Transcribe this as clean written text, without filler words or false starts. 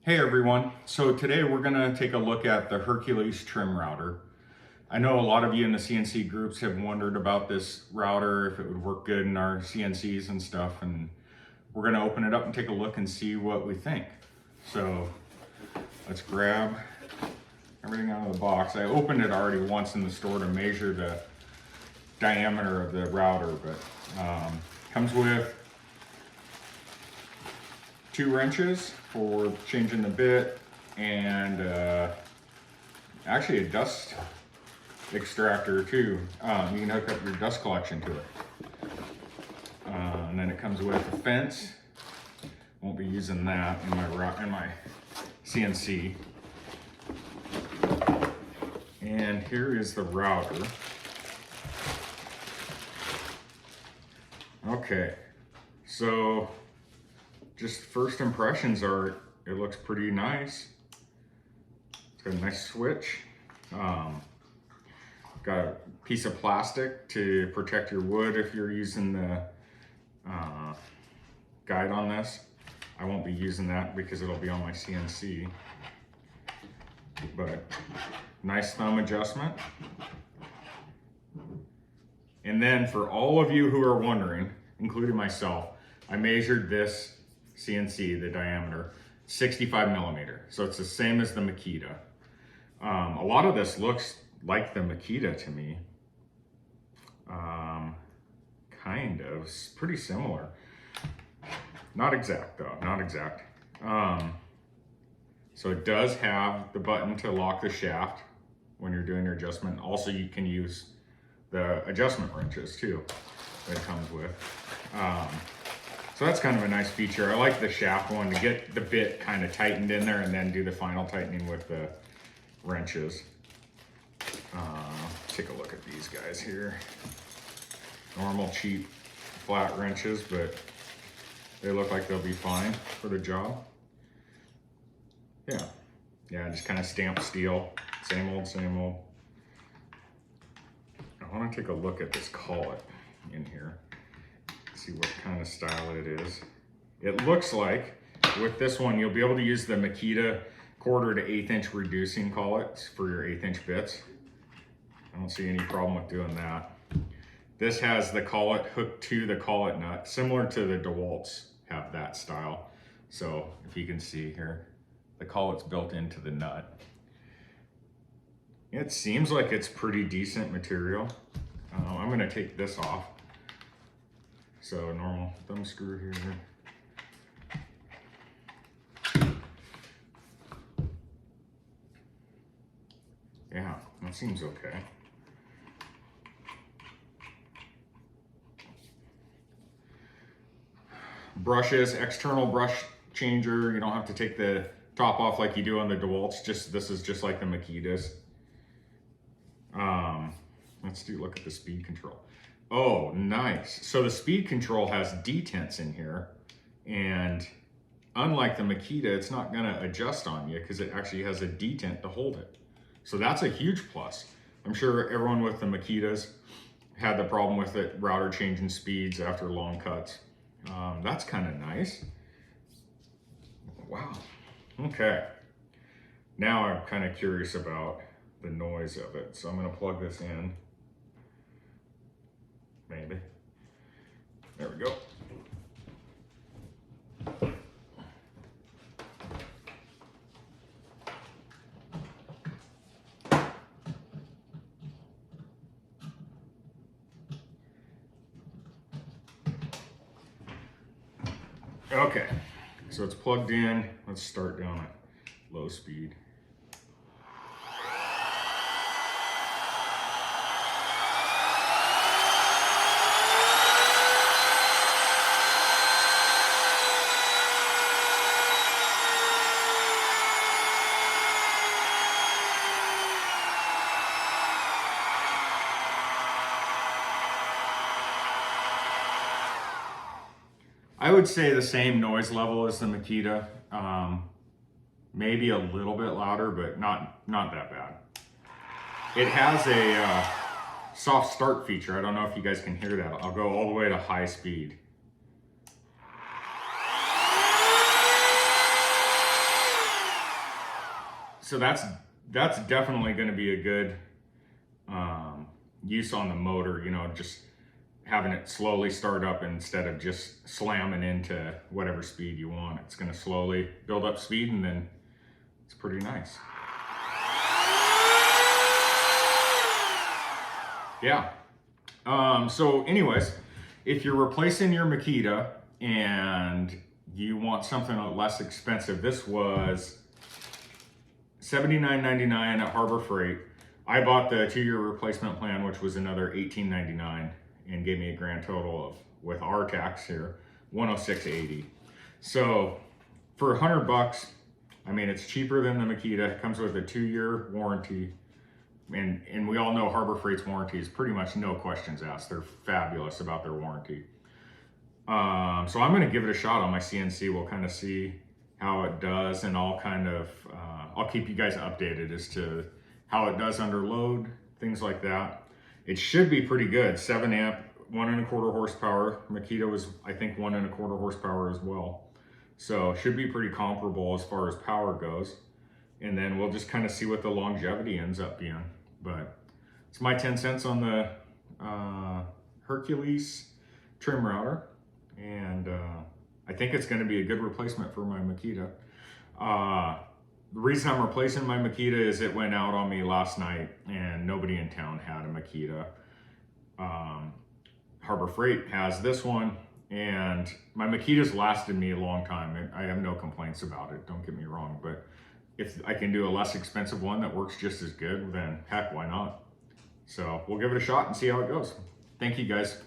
Hey everyone, so today we're going to take a look at the Hercules trim router. I know a lot of you in the CNC groups have wondered about this router, if it would work good in our CNCs and stuff, and we're going to open it up and take a look and see what we think. So let's grab everything out of the box. I opened it already once in the store to measure the diameter of the router, but comes with 2 wrenches for changing the bit and actually a dust extractor too. You can hook up your dust collection to it. And then it comes with a fence. Won't be using that in my CNC. And here is the router. Okay, so just first impressions are, it looks pretty nice. It's got a nice switch. Got a piece of plastic to protect your wood if you're using the guide on this. I won't be using that because it'll be on my CNC. But nice thumb adjustment. And then for all of you who are wondering, including myself, I measured this CNC, the diameter, 65 millimeter. So it's the same as the Makita. A lot of this looks like the Makita to me. Kind of, it's pretty similar. Not exact though, not exact. So it does have the button to lock the shaft when you're doing your adjustment. Also, you can use the adjustment wrenches too that it comes with. So that's kind of a nice feature. I like the shaft one to get the bit kind of tightened in there and then do the final tightening with the wrenches. Take a look at these guys here. Normal, cheap, flat wrenches, but they look like they'll be fine for the job. Yeah, just kind of stamped steel. Same old, same old. I want to take a look at this collet in here. See what kind of style it is. It looks like with this one you'll be able to use the Makita 1/4 to 1/8 inch reducing collets for your 1/8 inch bits. I don't see any problem with doing that. This has the collet hooked to the collet nut, similar to the DeWalt's have that style. So if you can see here, the collet's built into the nut. It seems like it's pretty decent material. I'm gonna take this off. So normal thumb screw here. Yeah, that seems okay. Brushes, external brush changer. You don't have to take the top off like you do on the DeWalt's. This is just like the Makita's. Let's look at the speed control. Oh, nice. So the speed control has detents in here, and unlike the Makita, it's not gonna adjust on you because it actually has a detent to hold it. So that's a huge plus. I'm sure everyone with the Makitas had the problem with it, router changing speeds after long cuts. That's kind of nice. Wow. Okay. Now I'm kind of curious about the noise of it. So I'm gonna plug this in. Maybe. There we go. Okay, so it's plugged in. Let's start down at low speed. I would say the same noise level as the Makita. Maybe a little bit louder, but not that bad. It has a soft start feature. I don't know if you guys can hear that. I'll go all the way to high speed. So that's definitely going to be a good use on the motor, you know, just having it slowly start up instead of just slamming into whatever speed you want. It's going to slowly build up speed, and then it's pretty nice. Yeah. So anyways, if you're replacing your Makita and you want something less expensive, this was $79.99 at Harbor Freight. I bought the 2-year replacement plan, which was another $18.99, and gave me a grand total of, with our tax here, $106.80. So for $100, I mean, it's cheaper than the Makita. It comes with a 2-year warranty. And we all know Harbor Freight's warranty is pretty much no questions asked. They're fabulous about their warranty. So I'm going to give it a shot on my CNC. We'll kind of see how it does, and I'll kind of, I'll keep you guys updated as to how it does under load, things like that. It should be pretty good. 7 amp, 1 1/4 horsepower. Makita was, I think, 1 1/4 horsepower as well. So should be pretty comparable as far as power goes. And then we'll just kind of see what the longevity ends up being. But it's my 10 cents on the Hercules trim router. And I think it's going to be a good replacement for my Makita. The reason I'm replacing my Makita is it went out on me last night and nobody in town had a Makita. Harbor Freight has this one, and my Makita's lasted me a long time. I have no complaints about it, don't get me wrong, but if I can do a less expensive one that works just as good, then heck, why not? So we'll give it a shot and see how it goes. Thank you guys.